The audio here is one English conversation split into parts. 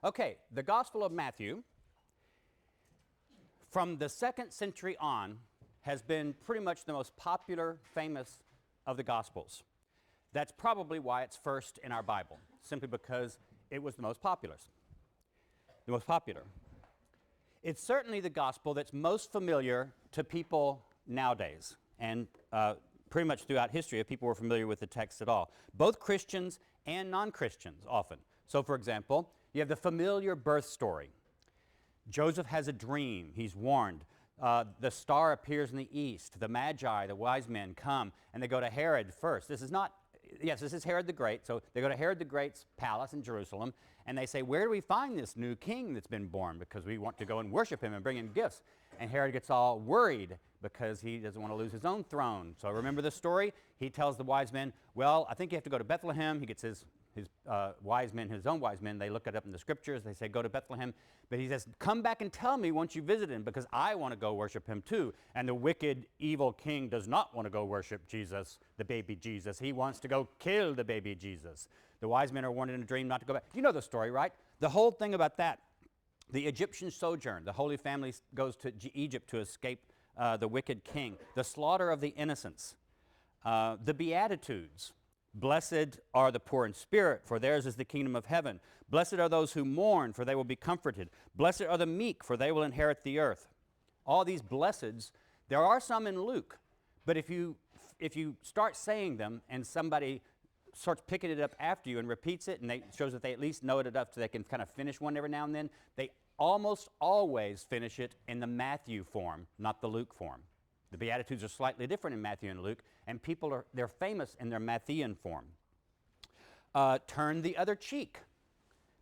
Okay, the Gospel of Matthew, from the 2nd century on, has been pretty much the most popular, famous of the Gospels. That's probably why it's first in our Bible, simply because it was the most popular. The most popular. It's certainly the Gospel that's most familiar to people nowadays, and pretty much throughout history, if people were familiar with the text at all. Both Christians and non-Christians often. So, for example, you have the familiar birth story. Joseph has a dream. He's warned. The star appears in the east. The Magi, the wise men, come, and they go to Herod first. This is Herod the Great. So they go to Herod the Great's palace in Jerusalem, and they say, where do we find this new king that's been born? Because we want to go and worship him and bring him gifts. And Herod gets all worried because he doesn't want to lose his own throne. So remember the story? He tells the wise men, well, I think you have to go to Bethlehem. He gets his wise men, his own wise men, they look it up in the scriptures. They say, go to Bethlehem. But he says, come back and tell me once you visit him, because I want to go worship him too. And the wicked, evil king does not want to go worship Jesus, the baby Jesus. He wants to go kill the baby Jesus. The wise men are warned in a dream not to go back. You know the story, right? The whole thing about that, the Egyptian sojourn, the Holy Family goes to Egypt to escape the wicked king, the slaughter of the innocents, the Beatitudes. Blessed are the poor in spirit, for theirs is the kingdom of heaven. Blessed are those who mourn, for they will be comforted. Blessed are the meek, for they will inherit the earth. All these blesseds, there are some in Luke, but if you start saying them and somebody starts picking it up after you and repeats it, and it shows that they at least know it enough so they can kind of finish one every now and then, they almost always finish it in the Matthew form, not the Luke form. The Beatitudes are slightly different in Matthew and Luke, and they're famous in their Matthean form. Turn the other cheek.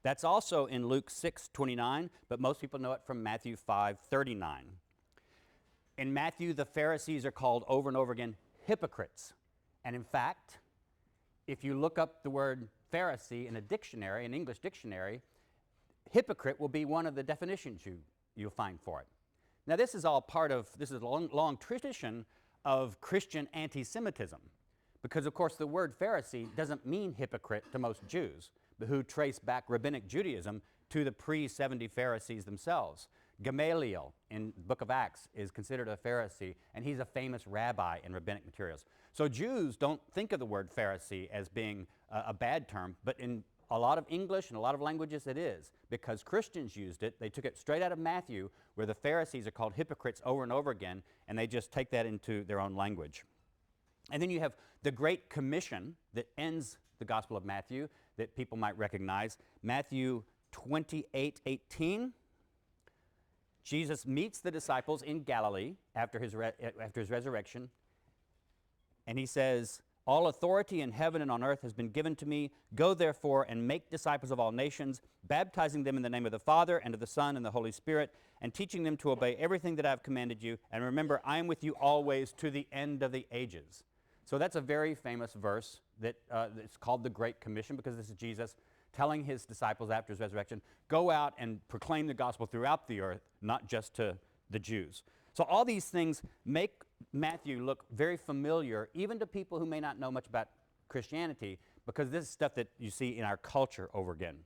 That's also in Luke 6:29, but most people know it from Matthew 5:39. In Matthew, the Pharisees are called over and over again hypocrites. And in fact, if you look up the word Pharisee in a dictionary, an English dictionary, hypocrite will be one of the definitions you'll find for it. Now, this is a long tradition of Christian anti-Semitism, because, of course, the word Pharisee doesn't mean hypocrite to most Jews, but who trace back rabbinic Judaism to the pre-70 Pharisees themselves. Gamaliel in the book of Acts is considered a Pharisee, and he's a famous rabbi in rabbinic materials. So Jews don't think of the word Pharisee as being a bad term, but in a lot of English and a lot of languages it is, because Christians used it. They took it straight out of Matthew, where the Pharisees are called hypocrites over and over again, and they just take that into their own language. And then you have the Great Commission that ends the Gospel of Matthew that people might recognize. Matthew 28:18. Jesus meets the disciples in Galilee after his resurrection, and he says, all authority in heaven and on earth has been given to me. Go therefore and make disciples of all nations, baptizing them in the name of the Father and of the Son and the Holy Spirit, and teaching them to obey everything that I have commanded you. And remember, I am with you always to the end of the ages. So that's a very famous verse that it's called the Great Commission, because this is Jesus telling his disciples after his resurrection, go out and proclaim the gospel throughout the earth, not just to the Jews. So all these things make Matthew look very familiar, even to people who may not know much about Christianity, because this is stuff that you see in our culture over again.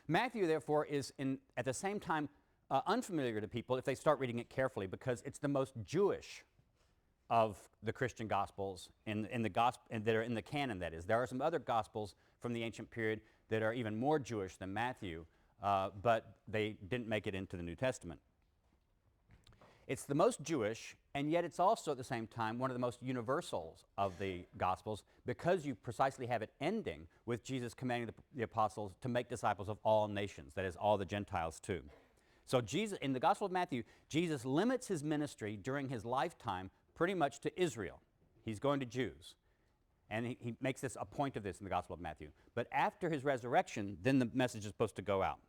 Matthew, therefore, is at the same time unfamiliar to people if they start reading it carefully, because it's the most Jewish of the Christian Gospels in the that are in the canon, that is. There are some other Gospels from the ancient period that are even more Jewish than Matthew, but they didn't make it into the New Testament. It's the most Jewish, and yet it's also at the same time one of the most universals of the Gospels, because you precisely have it ending with Jesus commanding the apostles to make disciples of all nations, that is, all the Gentiles too. So Jesus, in the Gospel of Matthew, Jesus limits his ministry during his lifetime pretty much to Israel. He's going to Jews. And he makes this a point of this in the Gospel of Matthew. But after his resurrection, then the message is supposed to go out.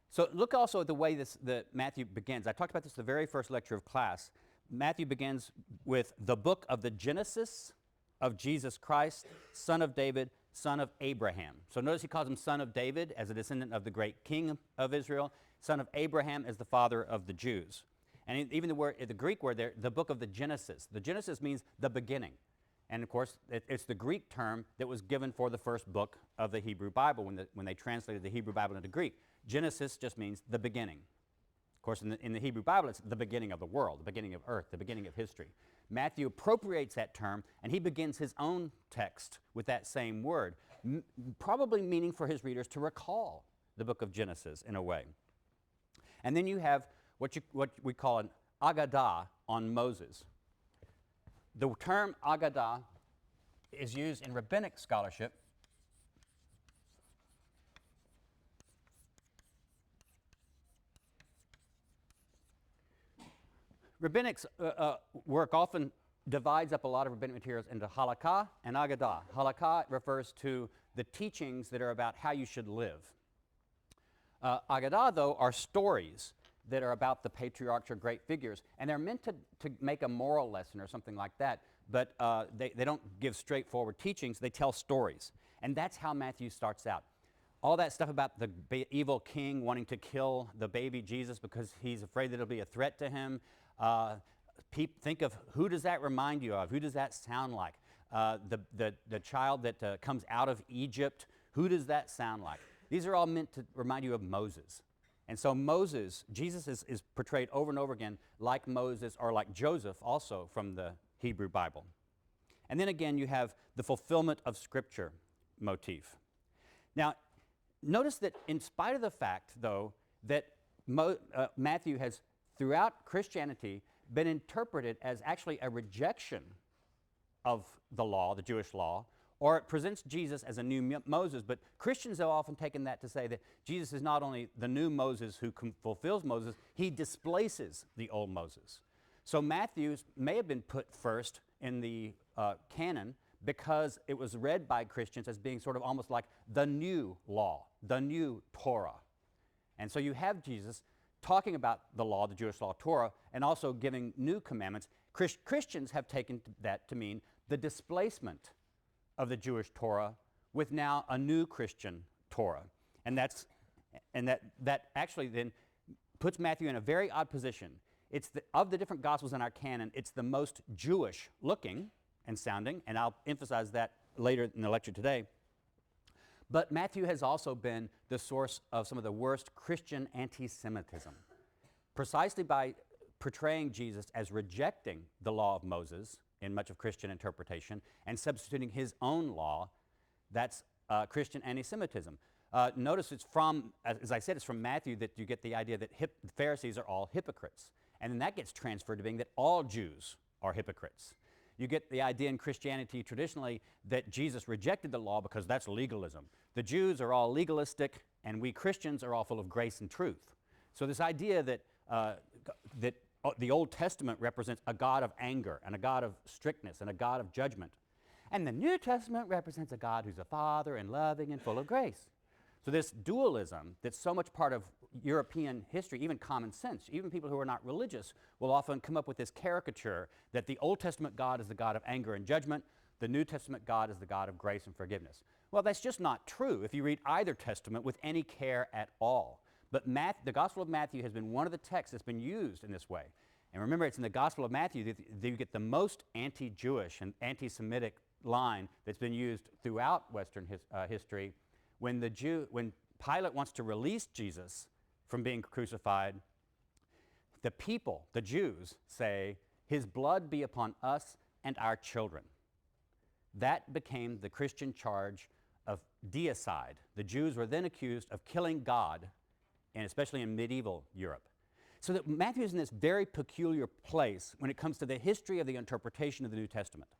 So look also at the way that Matthew begins. I talked about this in the very first lecture of class. Matthew begins with the book of the Genesis of Jesus Christ, son of David, son of Abraham. So notice he calls him son of David as a descendant of the great king of Israel, son of Abraham as the father of the Jews. And even the Greek word there, the book of the Genesis. The Genesis means the beginning. And of course, it's the Greek term that was given for the first book of the Hebrew Bible when they translated the Hebrew Bible into Greek. Genesis just means the beginning. Of course, in the Hebrew Bible, it's the beginning of the world, the beginning of earth, the beginning of history. Matthew appropriates that term, and he begins his own text with that same word, probably meaning for his readers to recall the book of Genesis in a way. And then you have what we call an Agadah on Moses. The term Agadah is used in rabbinic scholarship Rabbinic work often divides up a lot of rabbinic materials into halakha and agadah. Halakha refers to the teachings that are about how you should live. Agadah, though, are stories that are about the patriarchs or great figures, and they're meant to make a moral lesson or something like that, but they don't give straightforward teachings, they tell stories. And that's how Matthew starts out. All that stuff about the evil king wanting to kill the baby Jesus because he's afraid that it'll be a threat to him. Think of, who does that remind you of? Who does that sound like? The child that comes out of Egypt, who does that sound like? These are all meant to remind you of Moses. And so Moses, Jesus is portrayed over and over again like Moses or like Joseph, also from the Hebrew Bible. And then again, you have the fulfillment of Scripture motif. Now, notice that in spite of the fact, though, that Matthew has, throughout Christianity, been interpreted as actually a rejection of the law, the Jewish law, or it presents Jesus as a new Moses, but Christians have often taken that to say that Jesus is not only the new Moses who fulfills Moses, he displaces the old Moses. So Matthew may have been put first in the canon because it was read by Christians as being sort of almost like the new law, the new Torah. And so you have Jesus talking about the law, the Jewish law, Torah, and also giving new commandments. Christians have taken that to mean the displacement of the Jewish Torah with now a new Christian Torah. And that actually then puts Matthew in a very odd position. It's of the different Gospels in our canon, it's the most Jewish looking and sounding, and I'll emphasize that later in the lecture today. But Matthew has also been the source of some of the worst Christian anti-Semitism, precisely by portraying Jesus as rejecting the law of Moses in much of Christian interpretation and substituting his own law. That's Christian anti-Semitism. Notice it's from, as I said, it's from Matthew that you get the idea that Pharisees are all hypocrites. And then that gets transferred to being that all Jews are hypocrites. You get the idea in Christianity traditionally that Jesus rejected the law because that's legalism. The Jews are all legalistic, and we Christians are all full of grace and truth. So this idea that the Old Testament represents a God of anger and a God of strictness and a God of judgment, and the New Testament represents a God who's a father and loving and full of grace. So this dualism that's so much part of European history, even common sense, even people who are not religious will often come up with this caricature that the Old Testament God is the God of anger and judgment, the New Testament God is the God of grace and forgiveness. Well, that's just not true if you read either testament with any care at all. But the Gospel of Matthew has been one of the texts that's been used in this way. And remember, it's in the Gospel of Matthew that you get the most anti-Jewish and anti-Semitic line that's been used throughout Western history. When Pilate wants to release Jesus from being crucified, the people, the Jews, say, "His blood be upon us and our children." That became the Christian charge of deicide. The Jews were then accused of killing God, and especially in medieval Europe. So that Matthew is in this very peculiar place when it comes to the history of the interpretation of the New Testament.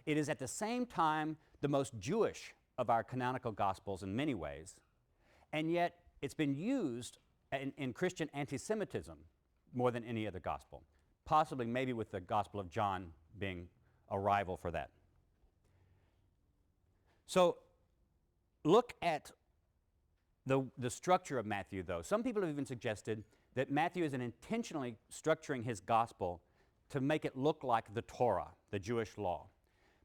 It is at the same time the most Jewish of our canonical Gospels in many ways, and yet it's been used in Christian anti-Semitism more than any other Gospel, possibly maybe with the Gospel of John being a rival for that. So look at the structure of Matthew, though. Some people have even suggested that Matthew is intentionally structuring his Gospel to make it look like the Torah, the Jewish law,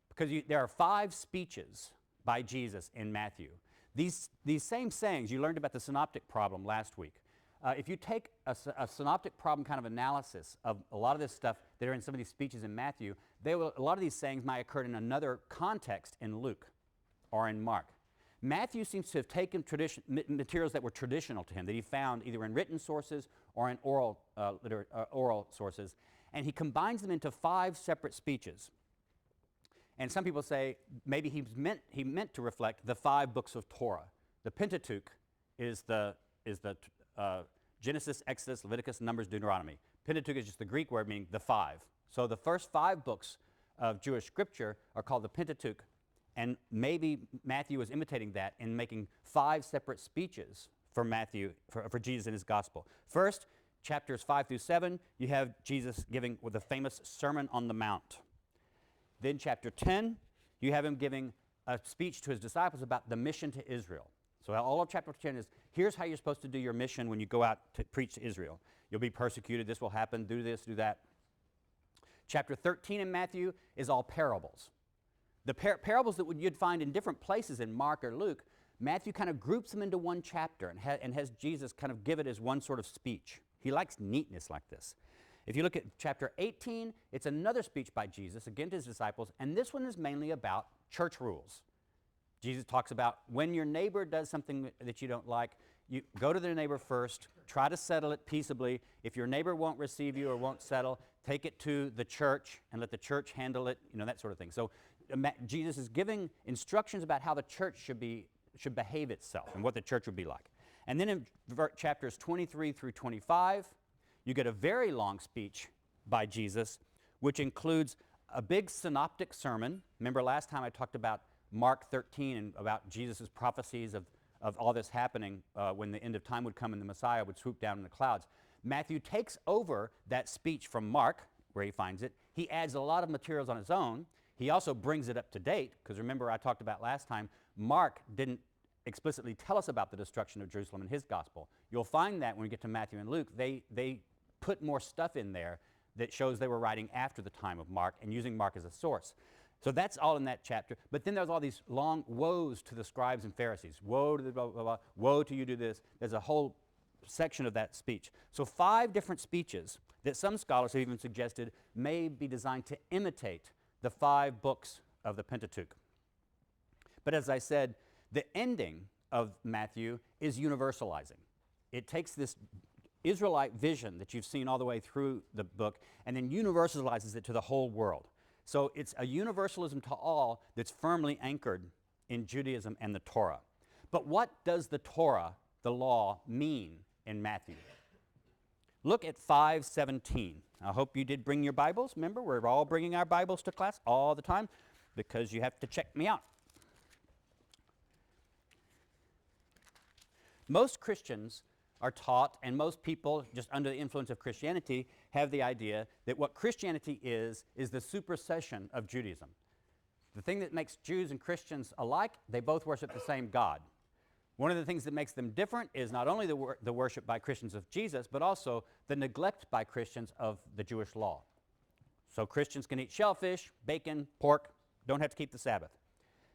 because there are 5 speeches by Jesus in Matthew. These same sayings, you learned about the synoptic problem last week. If you take a synoptic problem kind of analysis of a lot of this stuff that are in some of these speeches in Matthew, a lot of these sayings might occur in another context in Luke or in Mark. Matthew seems to have taken materials that were traditional to him, that he found either in written sources or in oral sources, and he combines them into 5 separate speeches. And some people say maybe he meant to reflect the 5 books of Torah. The Pentateuch is the Genesis, Exodus, Leviticus, Numbers, Deuteronomy. Pentateuch is just the Greek word meaning the 5. So the first 5 books of Jewish scripture are called the Pentateuch, and maybe Matthew was imitating that in making 5 separate speeches for Matthew, for Jesus in his gospel. First, chapters 5 through 7, you have Jesus giving the famous Sermon on the Mount. Then chapter 10, you have him giving a speech to his disciples about the mission to Israel. So all of chapter 10 is, here's how you're supposed to do your mission when you go out to preach to Israel. You'll be persecuted, this will happen, do this, do that. Chapter 13 in Matthew is all parables. The parables that you'd find in different places in Mark or Luke, Matthew kind of groups them into one chapter and has Jesus kind of give it as one sort of speech. He likes neatness like this. If you look at chapter 18, it's another speech by Jesus, again to his disciples, and this one is mainly about church rules. Jesus talks about when your neighbor does something that you don't like, you go to their neighbor first, try to settle it peaceably. If your neighbor won't receive you or won't settle, take it to the church and let the church handle it, that sort of thing. So Jesus is giving instructions about how the church should behave itself and what the church would be like. And then in chapters 23 through 25, you get a very long speech by Jesus, which includes a big synoptic sermon. Remember last time I talked about Mark 13 and about Jesus' prophecies of all this happening when the end of time would come and the Messiah would swoop down in the clouds. Matthew takes over that speech from Mark, where he finds it. He adds a lot of materials on his own. He also brings it up to date, because remember I talked about last time, Mark didn't explicitly tell us about the destruction of Jerusalem in his gospel. You'll find that when we get to Matthew and Luke, they put more stuff in there that shows they were writing after the time of Mark and using Mark as a source. So that's all in that chapter. But then there's all these long woes to the scribes and Pharisees. Woe to the blah, blah, blah. Woe to you do this. There's a whole section of that speech. So 5 different speeches that some scholars have even suggested may be designed to imitate the 5 books of the Pentateuch. But as I said, the ending of Matthew is universalizing. It takes this Israelite vision that you've seen all the way through the book and then universalizes it to the whole world. So it's a universalism to all that's firmly anchored in Judaism and the Torah. But what does the Torah, the law, mean in Matthew? Look at 5:17. I hope you did bring your Bibles. Remember, we're all bringing our Bibles to class all the time because you have to check me out. Most Christians are taught, and most people just under the influence of Christianity have the idea that what Christianity is the supersession of Judaism. The thing that makes Jews and Christians alike, they both worship the same God. One of the things that makes them different is not only the worship by Christians of Jesus, but also the neglect by Christians of the Jewish law. So Christians can eat shellfish, bacon, pork, don't have to keep the Sabbath.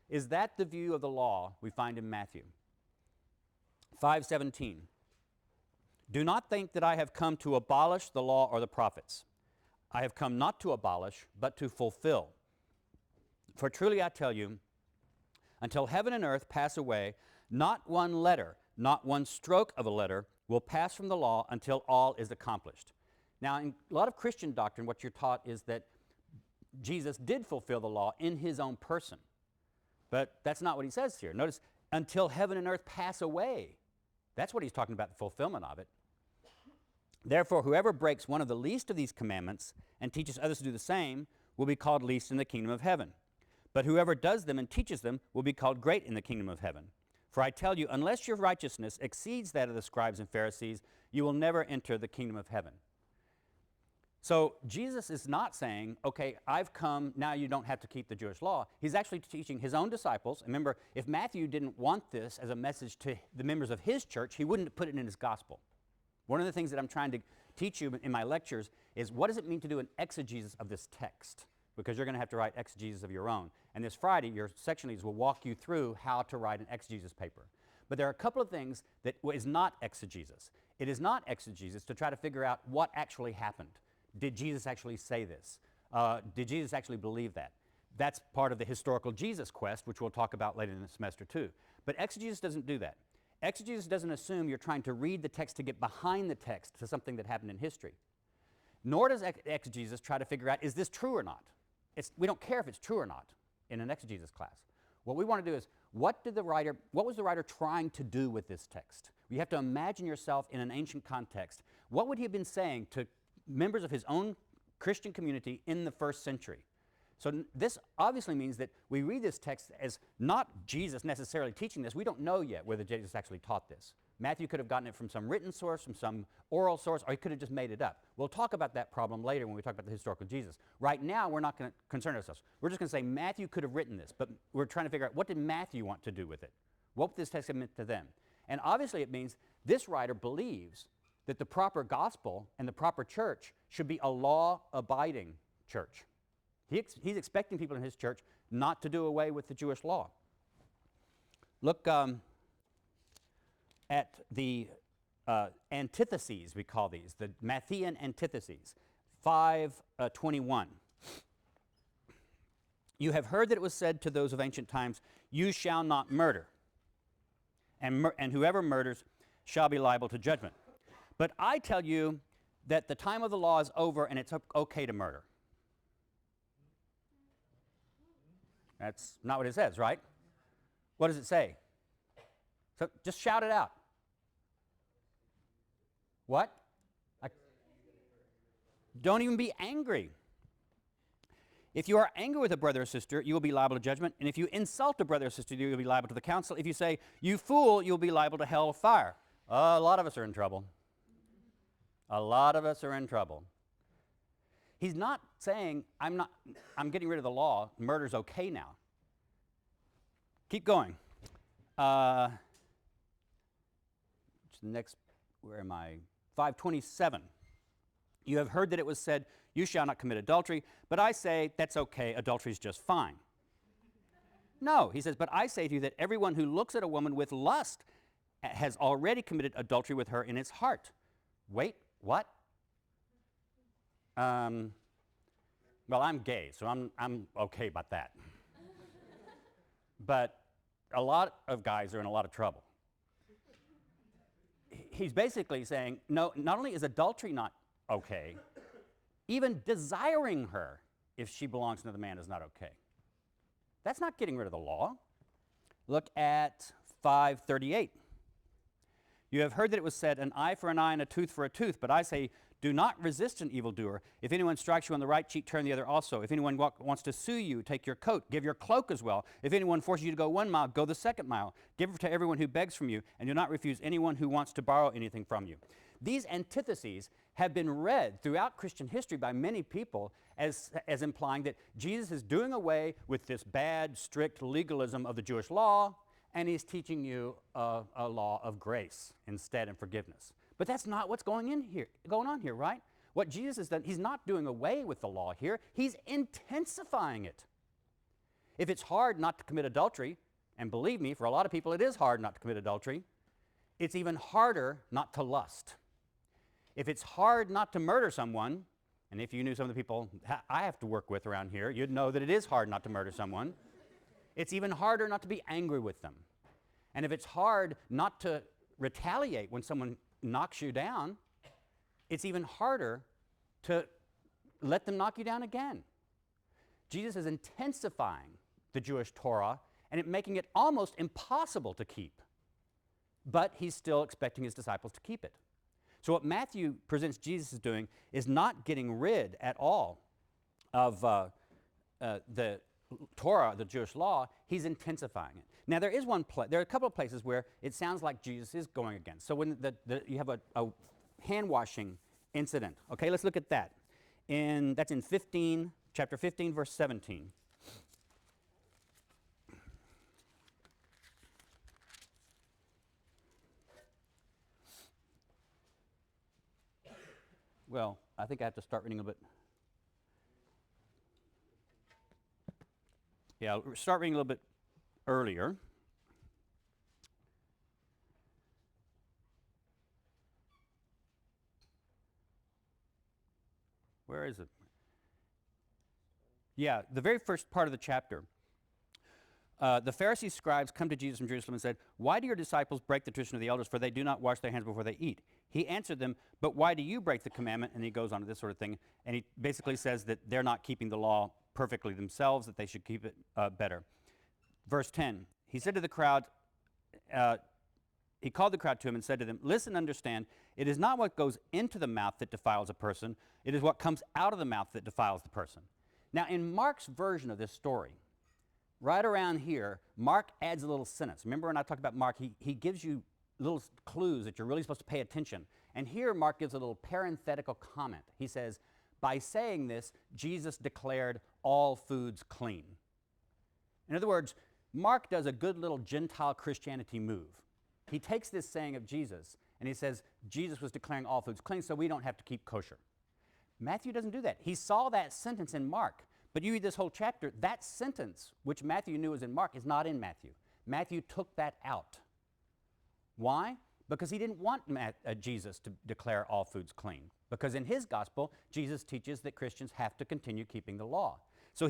Is that the view of the law we find in Matthew? 5:17. Do not think that I have come to abolish the law or the prophets. I have come not to abolish, but to fulfill. For truly I tell you, until heaven and earth pass away, not one letter, not one stroke of a letter will pass from the law until all is accomplished. Now, in a lot of Christian doctrine, what you're taught is that Jesus did fulfill the law in his own person. But that's not what he says here. Notice, until heaven and earth pass away. That's what he's talking about, the fulfillment of it. Therefore, whoever breaks one of the least of these commandments and teaches others to do the same will be called least in the kingdom of heaven. But whoever does them and teaches them will be called great in the kingdom of heaven. For I tell you, unless your righteousness exceeds that of the scribes and Pharisees, you will never enter the kingdom of heaven. So Jesus is not saying, okay, I've come, now you don't have to keep the Jewish law. He's actually teaching his own disciples. Remember, if Matthew didn't want this as a message to the members of his church, he wouldn't put it in his gospel. One of the things that I'm trying to teach you in my lectures is what does it mean to do an exegesis of this text? Because you're going to have to write exegesis of your own. And this Friday, your section leaders will walk you through how to write an exegesis paper. But there are a couple of things that is not exegesis. It is not exegesis to try to figure out what actually happened. Did Jesus actually say this? Did Jesus actually believe that? That's part of the historical Jesus quest, which we'll talk about later in the semester too. But exegesis doesn't do that. Exegesis doesn't assume you're trying to read the text to get behind the text to something that happened in history. Nor does exegesis try to figure out, is this true or not? We don't care if it's true or not in an exegesis class. What we want to do is, what was the writer trying to do with this text? You have to imagine yourself in an ancient context. What would he have been saying to members of his own Christian community in the first century? So this obviously means that we read this text as not Jesus necessarily teaching this. We don't know yet whether Jesus actually taught this. Matthew could have gotten it from some written source, from some oral source, or he could have just made it up. We'll talk about that problem later when we talk about the historical Jesus. Right now, we're not going to concern ourselves. We're just going to say Matthew could have written this, but we're trying to figure out what did Matthew want to do with it? What would this text have meant to them? And obviously it means this writer believes that the proper gospel and the proper church should be a law-abiding church. He's expecting people in his church not to do away with the Jewish law. Look at the antitheses, we call these, the Matthean antitheses, 5:21. You have heard that it was said to those of ancient times, you shall not murder, and whoever murders shall be liable to judgment. But I tell you that the time of the law is over and it's okay to murder. That's not what it says, right? What does it say? So just shout it out. What? Don't even be angry. If you are angry with a brother or sister, you will be liable to judgment. And if you insult a brother or sister, you will be liable to the council. If you say, you fool, you'll be liable to hell of fire. A lot of us are in trouble. A lot of us are in trouble. He's not saying, I'm getting rid of the law, murder's okay now. Keep going. Next, where am I? 5:27. You have heard that it was said, you shall not commit adultery, but I say, that's okay, adultery is just fine. No, he says, but I say to you that everyone who looks at a woman with lust has already committed adultery with her in his heart. Wait, what? Well, I'm gay, so I'm okay about that. But a lot of guys are in a lot of trouble. He's basically saying, no, not only is adultery not okay, even desiring her if she belongs to another man is not okay. That's not getting rid of the law. Look at 5:38. You have heard that it was said, an eye for an eye and a tooth for a tooth, but I say, do not resist an evildoer. If anyone strikes you on the right cheek, turn the other also. If anyone wants to sue you, take your coat, give your cloak as well. If anyone forces you to go 1 mile, go the 2nd mile. Give to everyone who begs from you, and do not refuse anyone who wants to borrow anything from you. These antitheses have been read throughout Christian history by many people as implying that Jesus is doing away with this bad, strict legalism of the Jewish law, and he's teaching you a law of grace instead and forgiveness. But that's not what's going on here, right? What Jesus has done, he's not doing away with the law here. He's intensifying it. If it's hard not to commit adultery, and believe me, for a lot of people it is hard not to commit adultery, it's even harder not to lust. If it's hard not to murder someone, and if you knew some of the people I have to work with around here, you'd know that it is hard not to murder someone. It's even harder not to be angry with them. And if it's hard not to retaliate when someone knocks you down, it's even harder to let them knock you down again. Jesus is intensifying the Jewish Torah and making it almost impossible to keep. But he's still expecting his disciples to keep it. So what Matthew presents Jesus as doing is not getting rid at all of the Torah, the Jewish law. He's intensifying it. Now there are a couple of places where it sounds like Jesus is going against. So when you have a hand washing incident, okay, let's look at that. That's in chapter 15, verse 17. Well, I think I have to start reading a little bit. Yeah, I'll start reading a little bit earlier. is it? Yeah, the very first part of the chapter. The Pharisees' scribes come to Jesus from Jerusalem and said, "Why do your disciples break the tradition of the elders, for they do not wash their hands before they eat?" He answered them, "But why do you break the commandment?" And he goes on to this sort of thing. And he basically says that they're not keeping the law perfectly themselves, that they should keep it better. Verse 10, he said to the crowd, he called the crowd to him and said to them, "Listen, understand, it is not what goes into the mouth that defiles a person, it is what comes out of the mouth that defiles the person." Now, in Mark's version of this story, right around here, Mark adds a little sentence. Remember when I talked about Mark, he gives you little clues that you're really supposed to pay attention. And here Mark gives a little parenthetical comment. He says, by saying this, Jesus declared all foods clean. In other words, Mark does a good little Gentile Christianity move. He takes this saying of Jesus and he says, Jesus was declaring all foods clean, so we don't have to keep kosher. Matthew doesn't do that. He saw that sentence in Mark. But you read this whole chapter, that sentence, which Matthew knew was in Mark, is not in Matthew. Matthew took that out. Why? Because he didn't want Jesus to declare all foods clean. Because in his gospel, Jesus teaches that Christians have to continue keeping the law. So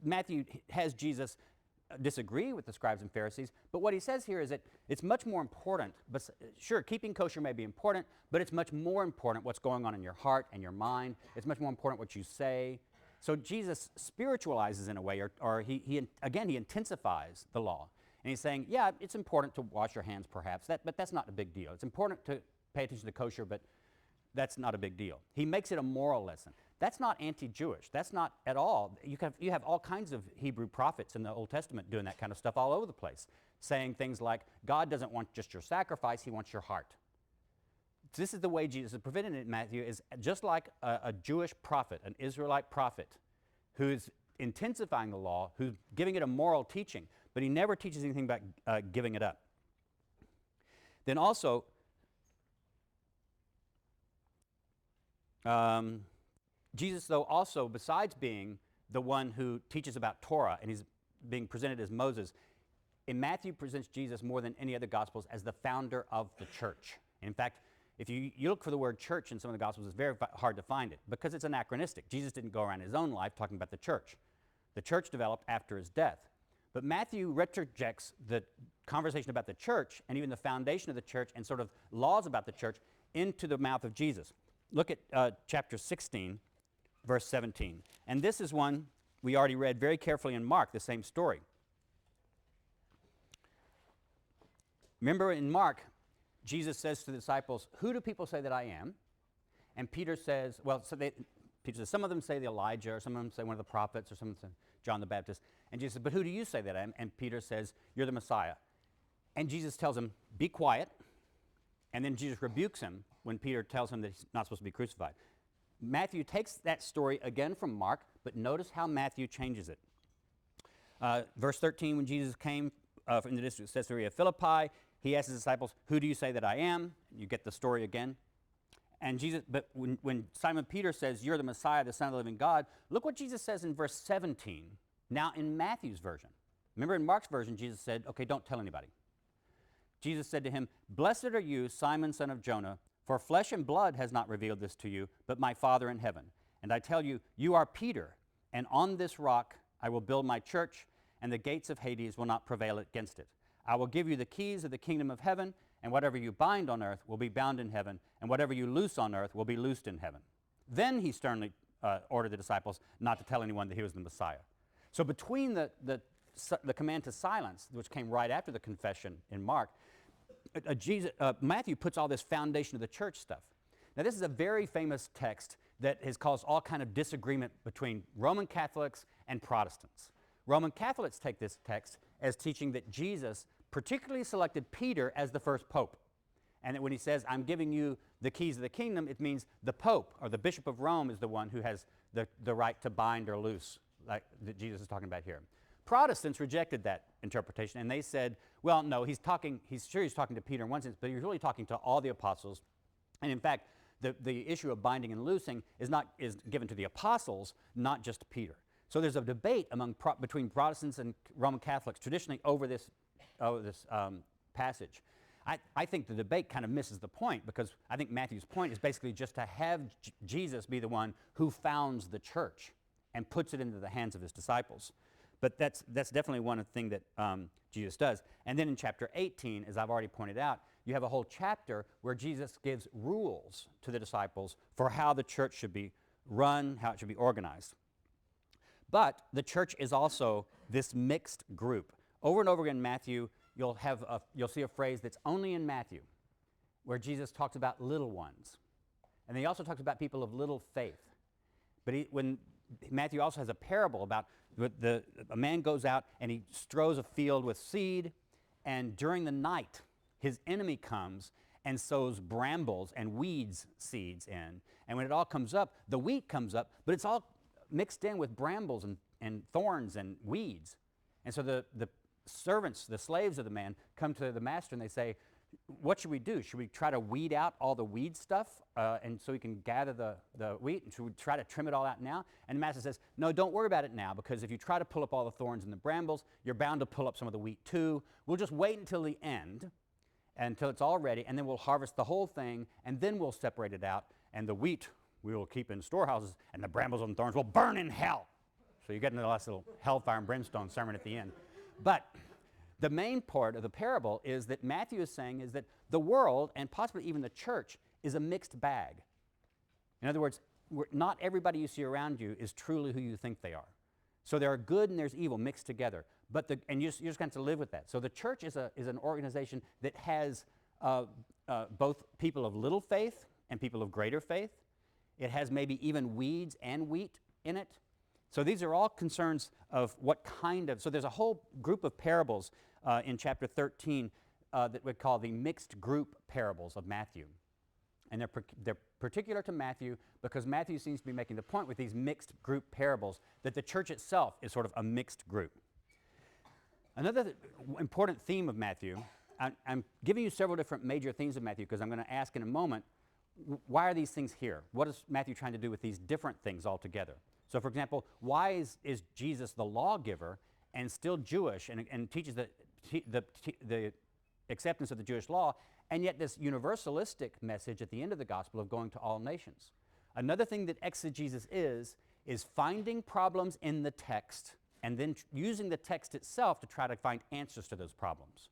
Matthew has Jesus disagree with the scribes and Pharisees, but what he says here is that it's much more important. But sure, keeping kosher may be important, but it's much more important what's going on in your heart and your mind. It's much more important what you say. So Jesus spiritualizes in a way, or he intensifies the law. And he's saying, yeah, it's important to wash your hands perhaps, but that's not a big deal. It's important to pay attention to kosher, but that's not a big deal. He makes it a moral lesson. That's not anti-Jewish. That's not at all. You have all kinds of Hebrew prophets in the Old Testament doing that kind of stuff all over the place, saying things like, God doesn't want just your sacrifice, he wants your heart. This is the way Jesus is presented in Matthew, is just like a Jewish prophet, an Israelite prophet, who's intensifying the law, who's giving it a moral teaching, but he never teaches anything about giving it up. Then also, Jesus, though, also, besides being the one who teaches about Torah, and he's being presented as Moses, in Matthew presents Jesus more than any other Gospels as the founder of the church. In fact, if you look for the word church in some of the Gospels, it's very hard to find it because it's anachronistic. Jesus didn't go around his own life talking about the church. The church developed after his death. But Matthew retrojects the conversation about the church and even the foundation of the church and sort of laws about the church into the mouth of Jesus. Look at chapter 16, verse 17. And this is one we already read very carefully in Mark, the same story. Remember in Mark, Jesus says to the disciples, "Who do people say that I am?" And Peter says, Peter says, some of them say the Elijah, or some of them say one of the prophets, or some of them say John the Baptist. And Jesus says, "But who do you say that I am?" And Peter says, "You're the Messiah." And Jesus tells him, "Be quiet." And then Jesus rebukes him when Peter tells him that he's not supposed to be crucified. Matthew takes that story again from Mark, but notice how Matthew changes it. Verse 13, when Jesus came from the district of Caesarea Philippi, he asked his disciples, "Who do you say that I am?" You get the story again. And but when Simon Peter says, "You're the Messiah, the Son of the living God," look what Jesus says in verse 17. Now in Matthew's version. Remember in Mark's version, Jesus said, "Okay, don't tell anybody." Jesus said to him, "Blessed are you, Simon, son of Jonah, for flesh and blood has not revealed this to you, but my Father in heaven. And I tell you, you are Peter, and on this rock I will build my church, and the gates of Hades will not prevail against it. I will give you the keys of the kingdom of heaven, and whatever you bind on earth will be bound in heaven, and whatever you loose on earth will be loosed in heaven." Then he sternly ordered the disciples not to tell anyone that he was the Messiah. So between the command to silence, which came right after the confession in Mark, Matthew puts all this foundation of the church stuff. Now this is a very famous text that has caused all kind of disagreement between Roman Catholics and Protestants. Roman Catholics take this text as teaching that Jesus particularly selected Peter as the first pope. And that when he says, "I'm giving you the keys of the kingdom," it means the pope or the bishop of Rome is the one who has the right to bind or loose, like that Jesus is talking about here. Protestants rejected that interpretation, and they said, well, no, he's talking to Peter in one sense, but he's really talking to all the apostles. And in fact, the issue of binding and loosing is given to the apostles, not just to Peter. So there's a debate between Protestants and Roman Catholics traditionally over this passage. I think the debate kind of misses the point, because I think Matthew's point is basically just to have Jesus be the one who founds the church and puts it into the hands of his disciples. But that's definitely one thing that Jesus does. And then in chapter 18, as I've already pointed out, you have a whole chapter where Jesus gives rules to the disciples for how the church should be run, how it should be organized. But the church is also this mixed group. Over and over again in Matthew, you'll see a phrase that's only in Matthew, where Jesus talks about little ones. And he also talks about people of little faith. But when Matthew also has a parable about a man goes out and he strews a field with seed, and during the night his enemy comes and sows brambles and weeds seeds in. And when it all comes up, the wheat comes up, but it's all mixed in with brambles and thorns and weeds. And so the servants, the slaves of the man, come to the master and they say, what should we do? Should we try to weed out all the weed stuff and so we can gather the wheat? And should we try to trim it all out now? And the master says, no, don't worry about it now, because if you try to pull up all the thorns and the brambles, you're bound to pull up some of the wheat too. We'll just wait until the end, until it's all ready, and then we'll harvest the whole thing, and then we'll separate it out, and the wheat we will keep in storehouses, and the brambles and thorns will burn in hell. So you get into the last little hellfire and brimstone sermon at the end. But the main part of the parable is that Matthew is saying is that the world, and possibly even the church, is a mixed bag. In other words, not everybody you see around you is truly who you think they are. So there are good and there's evil mixed together. And you're just going to live with that. So the church is an organization that has both people of little faith and people of greater faith. It has maybe even weeds and wheat in it. So these are all concerns of what kind of, so there's a whole group of parables in chapter 13 that we call the mixed group parables of Matthew. And they're particular to Matthew because Matthew seems to be making the point with these mixed group parables that the church itself is sort of a mixed group. Another important theme of Matthew, I'm giving you several different major themes of Matthew because I'm going to ask in a moment, why are these things here? What is Matthew trying to do with these different things altogether? So, for example, why is Jesus the lawgiver and still Jewish and teaches the acceptance of the Jewish law, and yet this universalistic message at the end of the gospel of going to all nations? Another thing that exegesis is finding problems in the text and then using the text itself to try to find answers to those problems.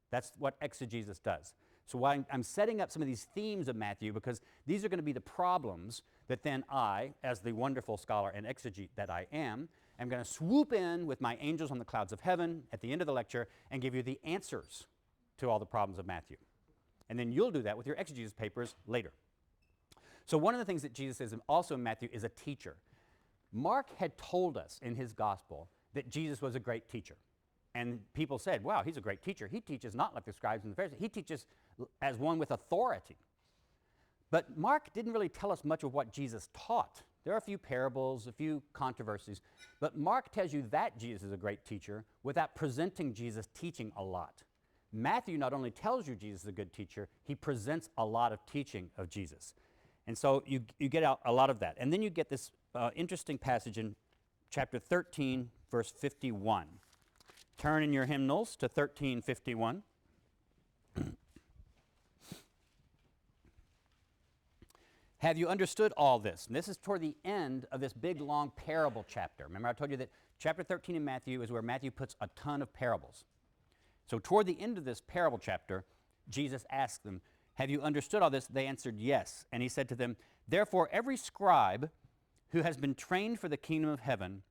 That's what exegesis does. So why I'm setting up some of these themes of Matthew, because these are going to be the problems that then I, as the wonderful scholar and exegete that I am going to swoop in with my angels on the clouds of heaven at the end of the lecture and give you the answers to all the problems of Matthew. And then you'll do that with your exegesis papers later. So one of the things that Jesus is also in Matthew is a teacher. Mark had told us in his gospel that Jesus was a great teacher. And people said, wow, he's a great teacher. He teaches not like the scribes and the Pharisees. He teaches as one with authority. But Mark didn't really tell us much of what Jesus taught. There are a few parables, a few controversies. But Mark tells you that Jesus is a great teacher without presenting Jesus teaching a lot. Matthew not only tells you Jesus is a good teacher, he presents a lot of teaching of Jesus. And so you get out a lot of that. And then you get this interesting passage in chapter 13, verse 51. Turn in your hymnals to 1351. Have you understood all this? And this is toward the end of this big, long parable chapter. Remember I told you that chapter 13 in Matthew is where Matthew puts a ton of parables. So toward the end of this parable chapter, Jesus asked them, have you understood all this? They answered yes. And he said to them, therefore every scribe who has been trained for the kingdom of heaven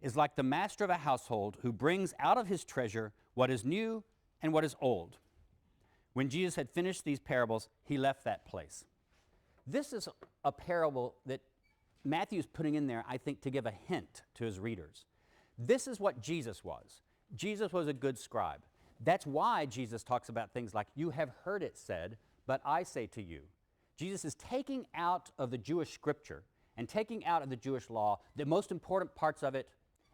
is like the master of a household who brings out of his treasure what is new and what is old. When Jesus had finished these parables, he left that place. This is a parable that Matthew's putting in there, I think, to give a hint to his readers. This is what Jesus was. Jesus was a good scribe. That's why Jesus talks about things like, you have heard it said, but I say to you. Jesus is taking out of the Jewish scripture and taking out of the Jewish law the most important parts of it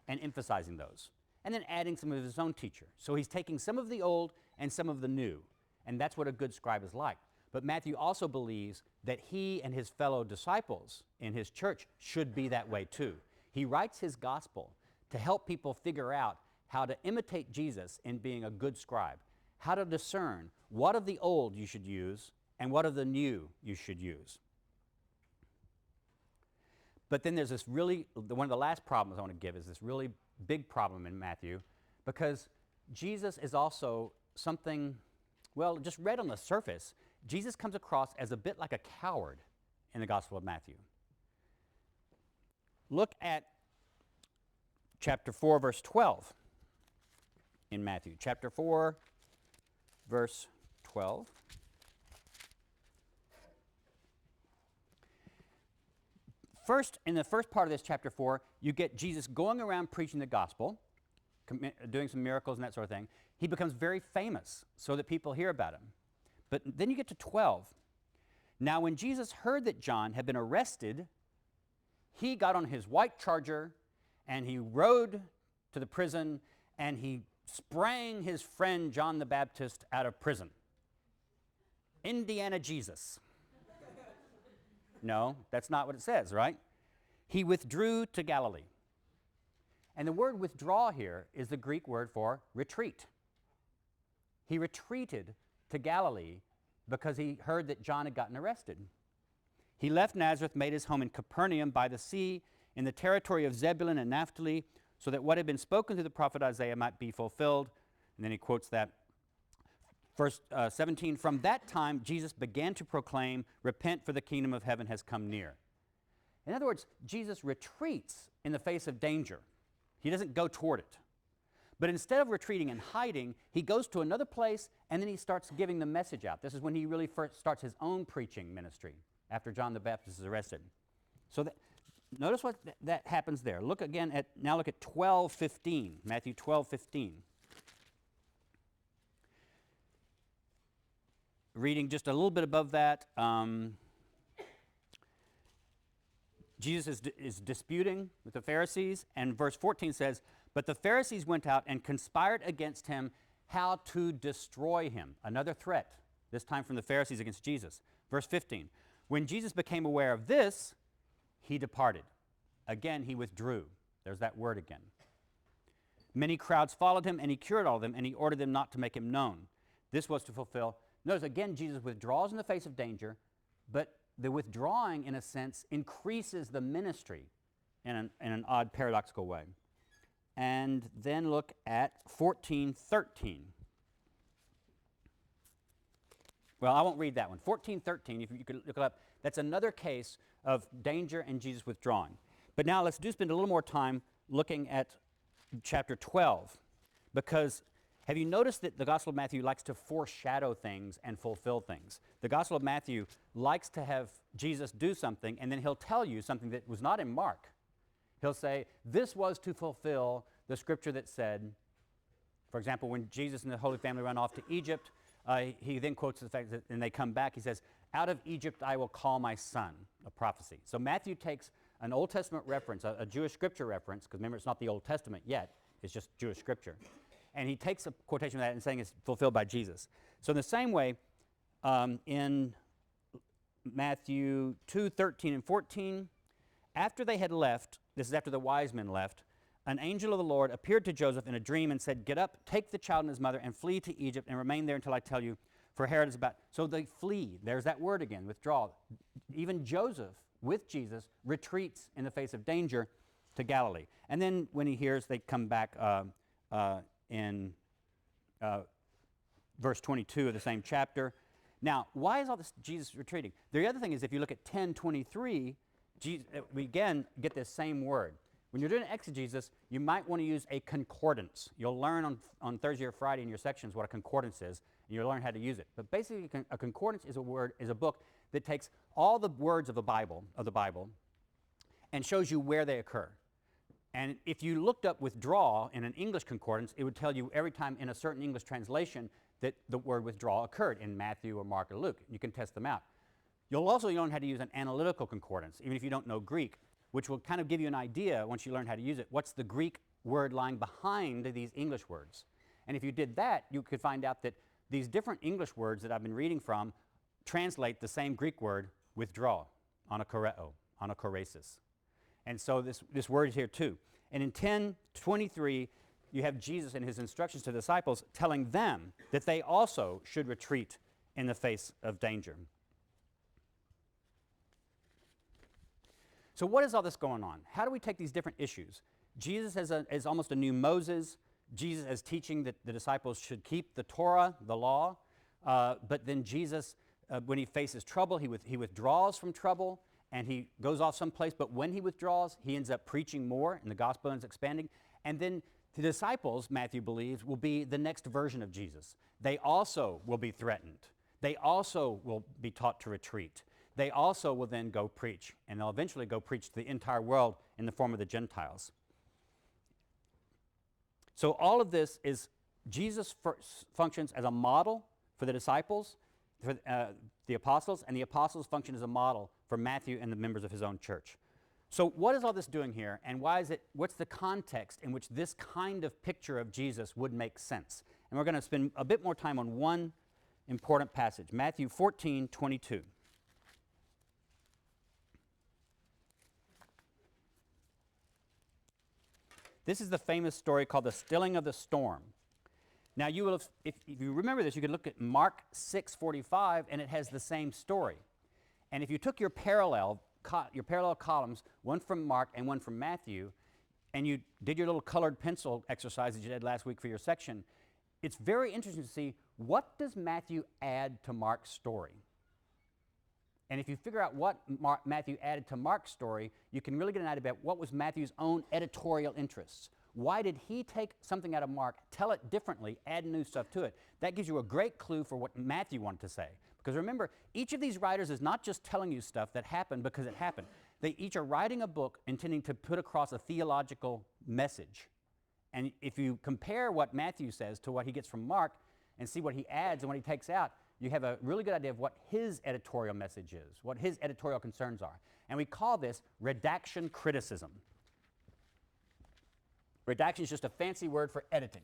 and emphasizing those, and then adding some of his own teacher. So he's taking some of the old and some of the new, and that's what a good scribe is like. But Matthew also believes that he and his fellow disciples in his church should be that way too. He writes his gospel to help people figure out how to imitate Jesus in being a good scribe, how to discern what of the old you should use and what of the new you should use. But then there's this really, one of the last problems I want to give is this really big problem in Matthew, because Jesus is also something, well, just read on the surface, Jesus comes across as a bit like a coward in the Gospel of Matthew. Look at chapter 4, verse 12 in Matthew. Chapter 4, verse 12. First, in the first part of this chapter 4, you get Jesus going around preaching the gospel, doing some miracles and that sort of thing. He becomes very famous so that people hear about him. But then you get to 12. Now, when Jesus heard that John had been arrested, he got on his white charger and he rode to the prison and he sprang his friend John the Baptist out of prison. Indiana Jesus. No, that's not what it says, right? He withdrew to Galilee. And the word withdraw here is the Greek word for retreat. He retreated to Galilee because he heard that John had gotten arrested. He left Nazareth, made his home in Capernaum by the sea, in the territory of Zebulun and Naphtali, so that what had been spoken through the prophet Isaiah might be fulfilled. And then he quotes that. Verse 17, from that time Jesus began to proclaim, repent, for the kingdom of heaven has come near. In other words, Jesus retreats in the face of danger. He doesn't go toward it. But instead of retreating and hiding, he goes to another place and then he starts giving the message out. This is when he really first starts his own preaching ministry after John the Baptist is arrested. So notice what that happens there. Look again at, now look at 12:15, Matthew 12:15. Reading just a little bit above that, Jesus is disputing with the Pharisees, and verse 14 says, but the Pharisees went out and conspired against him how to destroy him. Another threat, this time from the Pharisees against Jesus. Verse 15, when Jesus became aware of this, he departed. Again, he withdrew. There's that word again. Many crowds followed him, and he cured all of them, and he ordered them not to make him known. This was to fulfill. Notice again, Jesus withdraws in the face of danger, but the withdrawing, in a sense, increases the ministry in an odd, paradoxical way. And then look at 14:13. Well, I won't read that one. 14:13, if you could look it up, that's another case of danger and Jesus withdrawing. But now let's spend a little more time looking at chapter 12, because have you noticed that the Gospel of Matthew likes to foreshadow things and fulfill things? The Gospel of Matthew likes to have Jesus do something, and then he'll tell you something that was not in Mark. He'll say, this was to fulfill the scripture that said, for example, when Jesus and the Holy Family run off to Egypt, he then quotes the fact that, and they come back, he says, out of Egypt I will call my son, a prophecy. So Matthew takes an Old Testament reference, a Jewish scripture reference, because remember, it's not the Old Testament yet, it's just Jewish scripture. And he takes a quotation of that and saying it's fulfilled by Jesus. So in the same way, in Matthew 2:13 and 14, after they had left, this is after the wise men left, an angel of the Lord appeared to Joseph in a dream and said, get up, take the child and his mother, and flee to Egypt, and remain there until I tell you, for Herod is about. So they flee. There's that word again, withdraw. Even Joseph, with Jesus, retreats in the face of danger to Galilee. And then when he hears, they come back in verse 22 of the same chapter. Now, why is all this Jesus retreating? The other thing is, if you look at 10:23, we again get this same word. When you're doing exegesis, you might want to use a concordance. You'll learn on Thursday or Friday in your sections what a concordance is, and you'll learn how to use it. But basically, a concordance is a book that takes all the words of the Bible, and shows you where they occur. And if you looked up withdraw in an English concordance, it would tell you every time in a certain English translation that the word withdraw occurred in Matthew or Mark or Luke. You can test them out. You'll also learn how to use an analytical concordance, even if you don't know Greek, which will kind of give you an idea, once you learn how to use it, what's the Greek word lying behind these English words. And if you did that, you could find out that these different English words that I've been reading from translate the same Greek word, withdraw, anakoreo, anakoresis. And so this word is here too. And in 10:23, you have Jesus in his instructions to the disciples telling them that they also should retreat in the face of danger. So what is all this going on? How do we take these different issues? Jesus is almost a new Moses. Jesus is teaching that the disciples should keep the Torah, the law, but then Jesus, when he faces trouble, he withdraws from trouble, and he goes off someplace, but when he withdraws, he ends up preaching more, and the gospel ends expanding. And then the disciples, Matthew believes, will be the next version of Jesus. They also will be threatened. They also will be taught to retreat. They also will then go preach, and they'll eventually go preach to the entire world in the form of the Gentiles. So all of this is, Jesus functions as a model for the disciples, for the apostles, and the apostles function as a model for Matthew and the members of his own church. So what is all this doing here, and what's the context in which this kind of picture of Jesus would make sense? And we're going to spend a bit more time on one important passage, Matthew 14:22. This is the famous story called the stilling of the storm. Now, you will have, if you remember this, you can look at Mark 6:45, and it has the same story. And if you took your parallel columns, one from Mark and one from Matthew, and you did your little colored pencil exercise that you did last week for your section, it's very interesting to see, what does Matthew add to Mark's story? And if you figure out what Matthew added to Mark's story, you can really get an idea about what was Matthew's own editorial interests. Why did he take something out of Mark, tell it differently, add new stuff to it? That gives you a great clue for what Matthew wanted to say. Because remember, each of these writers is not just telling you stuff that happened because it happened. They each are writing a book intending to put across a theological message. And if you compare what Matthew says to what he gets from Mark and see what he adds and what he takes out, you have a really good idea of what his editorial message is, what his editorial concerns are. And we call this redaction criticism. Redaction is just a fancy word for editing.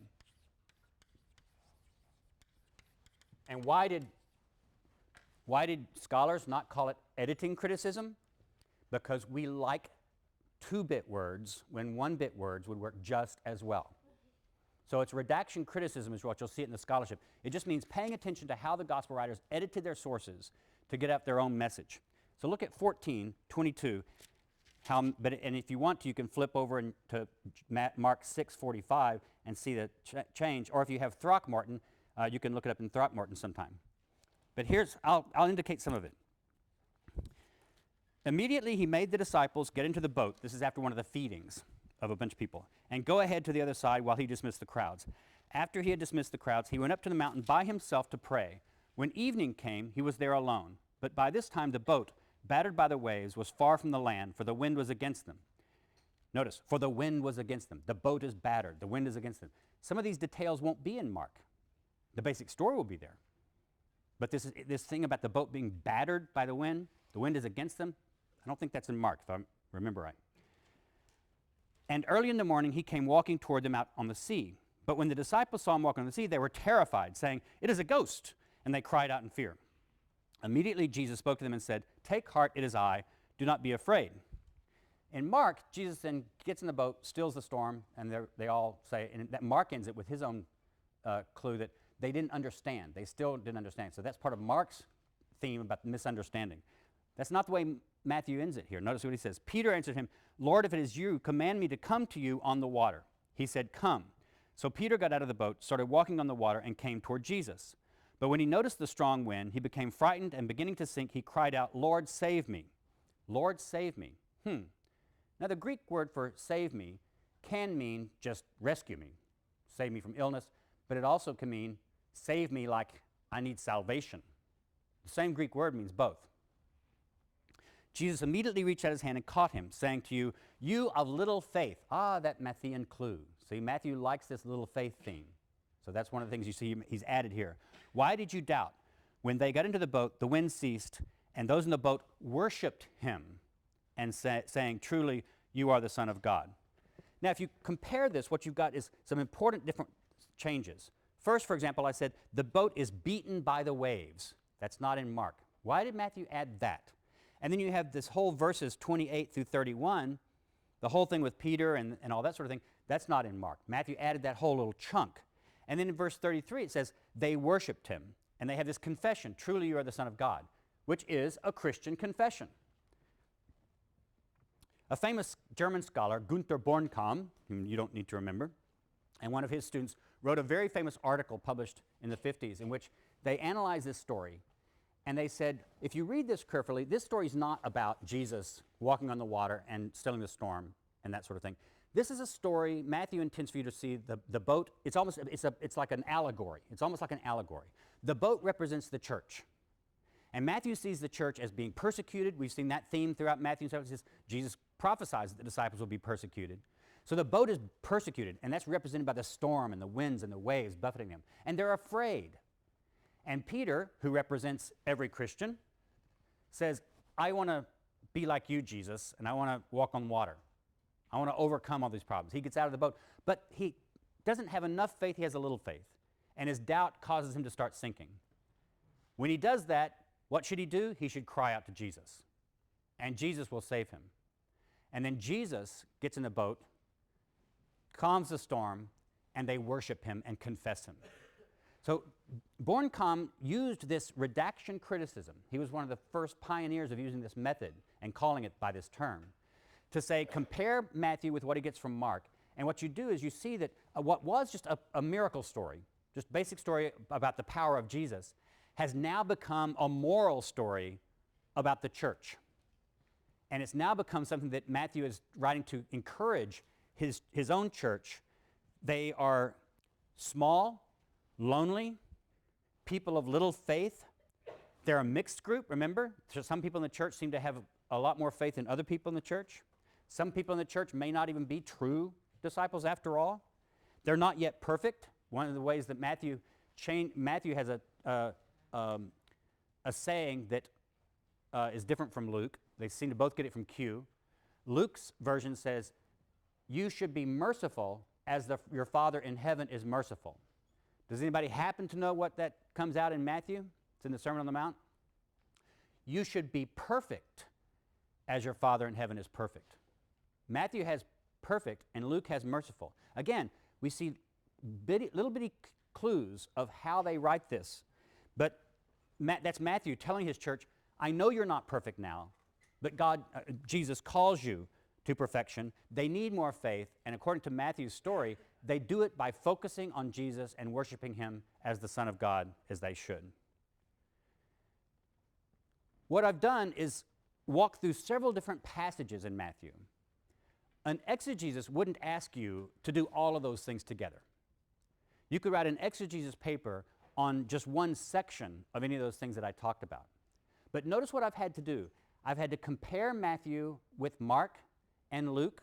And why did scholars not call it editing criticism? Because we like 2-bit words when 1-bit words would work just as well. So it's redaction criticism is what you'll see it in the scholarship. It just means paying attention to how the gospel writers edited their sources to get out their own message. So look at 14:22. And if you want to, you can flip over to Mark 6:45 and see the change. Or if you have Throckmorton, you can look it up in Throckmorton sometime. But I'll indicate some of it. Immediately he made the disciples get into the boat. This is after one of the feedings of a bunch of people, and go ahead to the other side while he dismissed the crowds. After he had dismissed the crowds, he went up to the mountain by himself to pray. When evening came, he was there alone. But by this time the boat, battered by the waves, was far from the land, for the wind was against them. Notice, for the wind was against them. The boat is battered. The wind is against them. Some of these details won't be in Mark. The basic story will be there. But this thing about the boat being battered by the wind is against them, I don't think that's in Mark, if I remember right. And early in the morning, he came walking toward them out on the sea. But when the disciples saw him walking on the sea, they were terrified, saying, "It is a ghost," and they cried out in fear. Immediately, Jesus spoke to them and said, "Take heart, it is I. Do not be afraid." In Mark, Jesus then gets in the boat, stills the storm, and they all say, and that Mark ends it with his own clue that they didn't understand. They still didn't understand. So that's part of Mark's theme about misunderstanding. That's not the way Matthew ends it here. Notice what he says. Peter answered him, "Lord, if it is you, command me to come to you on the water." He said, "Come." So Peter got out of the boat, started walking on the water, and came toward Jesus. But when he noticed the strong wind, he became frightened, and beginning to sink, he cried out, "Lord, save me. Lord, save me." Now the Greek word for save me can mean just rescue me, save me from illness, but it also can mean save me like I need salvation. The same Greek word means both. Jesus immediately reached out his hand and caught him, saying to you, "You of little faith." That Matthean clue. See, Matthew likes this little faith theme. So that's one of the things you see he's added here. "Why did you doubt?" When they got into the boat, the wind ceased, and those in the boat worshipped him, and saying, "Truly, you are the Son of God." Now, if you compare this, what you've got is some important different changes. First, for example, I said the boat is beaten by the waves. That's not in Mark. Why did Matthew add that? And then you have this whole verses 28 through 31, the whole thing with Peter and all that sort of thing. That's not in Mark. Matthew added that whole little chunk. And then in verse 33 it says, they worshiped him. And they have this confession, truly you are the Son of God, which is a Christian confession. A famous German scholar, Gunther Bornkamm, whom you don't need to remember, and one of his students wrote a very famous article published in the 50s in which they analyzed this story. And they said, if you read this carefully, this story is not about Jesus walking on the water and stilling the storm and that sort of thing. This is a story Matthew intends for you to see the boat. It's like an allegory. It's almost like an allegory. The boat represents the church. And Matthew sees the church as being persecuted. We've seen that theme throughout Matthew. Jesus prophesies that the disciples will be persecuted. So the boat is persecuted, and that's represented by the storm and the winds and the waves buffeting them. And they're afraid. And Peter, who represents every Christian, says, I want to be like you, Jesus, and I want to walk on water. I want to overcome all these problems. He gets out of the boat, but he doesn't have enough faith. He has a little faith, and his doubt causes him to start sinking. When he does that, what should he do? He should cry out to Jesus, and Jesus will save him. And then Jesus gets in the boat, calms the storm, and they worship him and confess him. So Bornkamm used this redaction criticism. He was one of the first pioneers of using this method and calling it by this term, to say, compare Matthew with what he gets from Mark. And what you do is you see that what was just a miracle story, just basic story about the power of Jesus, has now become a moral story about the church. And it's now become something that Matthew is writing to encourage his own church. They are small, lonely, people of little faith. They're a mixed group, remember? So some people in the church seem to have a lot more faith than other people in the church. Some people in the church may not even be true disciples after all. They're not yet perfect. One of the ways that Matthew has a saying that is different from Luke. They seem to both get it from Q. Luke's version says, you should be merciful as your Father in heaven is merciful. Does anybody happen to know what that comes out in Matthew? It's in the Sermon on the Mount. You should be perfect as your Father in heaven is perfect. Matthew has perfect and Luke has merciful. Again, we see little bitty clues of how they write this. But that's Matthew telling his church, I know you're not perfect now, but Jesus calls you to perfection. They need more faith, and according to Matthew's story, they do it by focusing on Jesus and worshiping him as the Son of God, as they should. What I've done is walk through several different passages in Matthew. An exegesis wouldn't ask you to do all of those things together. You could write an exegesis paper on just one section of any of those things that I talked about. But notice what I've had to do. I've had to compare Matthew with Mark and Luke.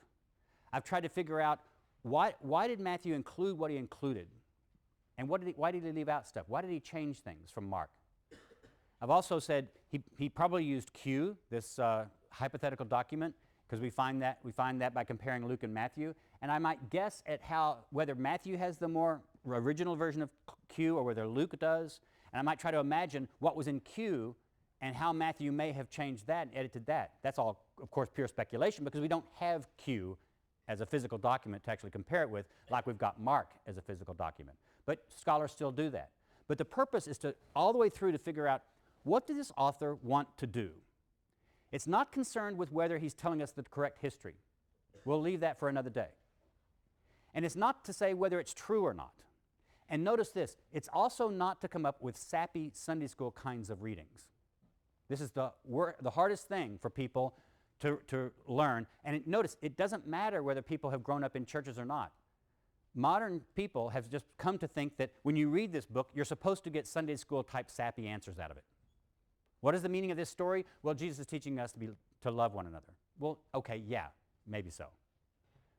I've tried to figure out why did Matthew include what he included? And why did he leave out stuff? Why did he change things from Mark? I've also said he probably used Q, this hypothetical document, because we find that by comparing Luke and Matthew. And I might guess at whether Matthew has the more original version of Q or whether Luke does. And I might try to imagine what was in Q and how Matthew may have changed that and edited that. That's all, of course, pure speculation because we don't have Q as a physical document to actually compare it with, like we've got Mark as a physical document. But scholars still do that. But the purpose is to all the way through to figure out, what did this author want to do? It's not concerned with whether he's telling us the correct history. We'll leave that for another day. And it's not to say whether it's true or not. And notice this, it's also not to come up with sappy Sunday school kinds of readings. This is the hardest thing for people to learn. And notice, it doesn't matter whether people have grown up in churches or not. Modern people have just come to think that when you read this book, you're supposed to get Sunday school type sappy answers out of it. What is the meaning of this story? Well, Jesus is teaching us to love one another. Well, okay, yeah, maybe so.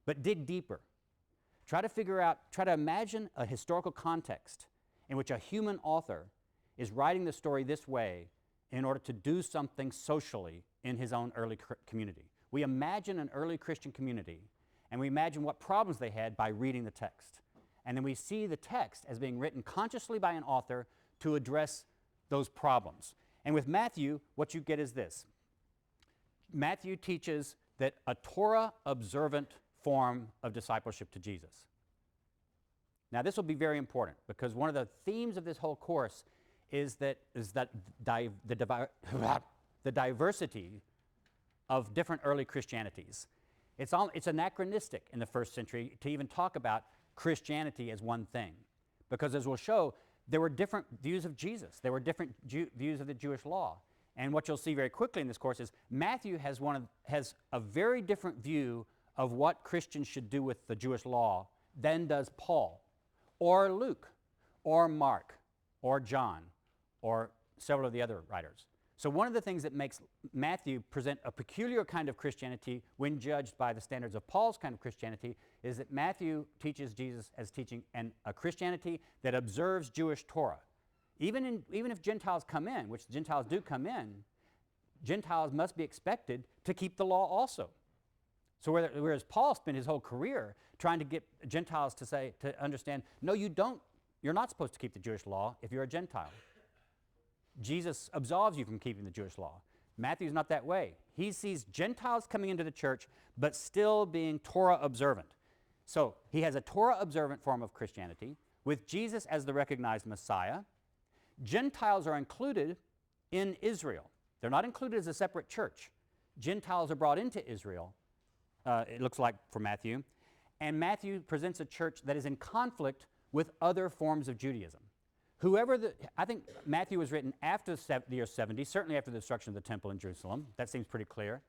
But dig deeper. Try to imagine a historical context in which a human author is writing the story this way in order to do something socially in his own early community. We imagine an early Christian community, and we imagine what problems they had by reading the text. And then we see the text as being written consciously by an author to address those problems. And with Matthew, what you get is this. Matthew teaches that a Torah observant form of discipleship to Jesus. Now, this will be very important because one of the themes of this whole course is the diversity of different early Christianities. It's anachronistic in the first century to even talk about Christianity as one thing, because as we'll show, there were different views of Jesus. There were different views of the Jewish law. And what you'll see very quickly in this course is Matthew has a very different view of what Christians should do with the Jewish law than does Paul, or Luke, or Mark, or John, or several of the other writers. So one of the things that makes Matthew present a peculiar kind of Christianity when judged by the standards of Paul's kind of Christianity is that Matthew teaches Jesus as teaching a Christianity that observes Jewish Torah. Even if Gentiles come in, which Gentiles do come in, Gentiles must be expected to keep the law also. So whereas Paul spent his whole career trying to get Gentiles to understand, no, you don't, you're not supposed to keep the Jewish law if you're a Gentile. Jesus absolves you from keeping the Jewish law. Matthew's not that way. He sees Gentiles coming into the church, but still being Torah observant. So he has a Torah observant form of Christianity with Jesus as the recognized Messiah. Gentiles are included in Israel. They're not included as a separate church. Gentiles are brought into Israel, it looks like for Matthew. And Matthew presents a church that is in conflict with other forms of Judaism. I think Matthew was written after the year 70, certainly after the destruction of the temple in Jerusalem. That seems pretty clear.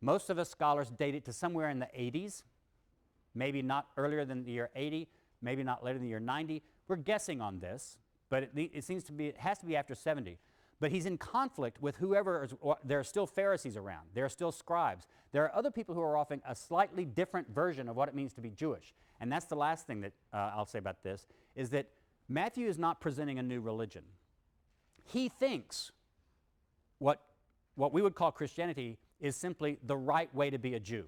Most of us scholars date it to somewhere in the 80s, maybe not earlier than the year 80, maybe not later than the year 90. We're guessing on this, but it seems to be, it has to be after 70. But he's in conflict with there are still Pharisees around. There are still scribes. There are other people who are offering a slightly different version of what it means to be Jewish. And that's the last thing that I'll say about this, is that Matthew is not presenting a new religion. He thinks what we would call Christianity is simply the right way to be a Jew.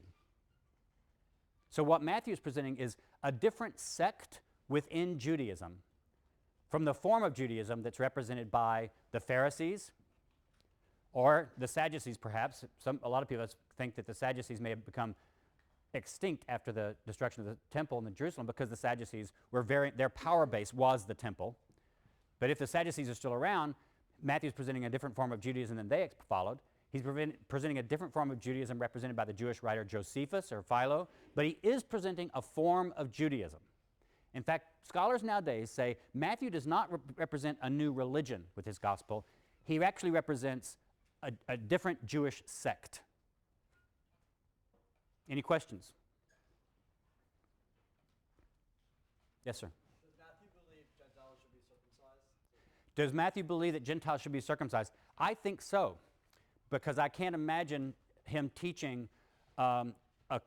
So what Matthew is presenting is a different sect within Judaism from the form of Judaism that's represented by the Pharisees or the Sadducees, perhaps. A lot of people think that the Sadducees may have become extinct after the destruction of the temple in Jerusalem because the Sadducees were their power base was the temple. But if the Sadducees are still around, Matthew's presenting a different form of Judaism than they followed. He's presenting a different form of Judaism represented by the Jewish writer Josephus or Philo, but he is presenting a form of Judaism. In fact, scholars nowadays say Matthew does not represent a new religion with his gospel. He actually represents a different Jewish sect. Any questions? Yes, sir. Does Matthew believe Gentiles should be circumcised? Does Matthew believe that Gentiles should be circumcised? I think so, because I can't imagine him teaching a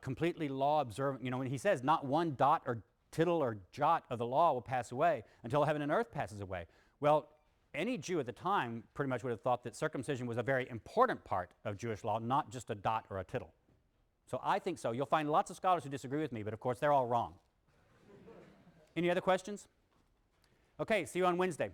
completely law-observant, when he says not one dot or tittle or jot of the law will pass away until heaven and earth passes away. Well, any Jew at the time pretty much would have thought that circumcision was a very important part of Jewish law, not just a dot or a tittle. So I think so. You'll find lots of scholars who disagree with me, but of course they're all wrong. Any other questions? Okay, see you on Wednesday.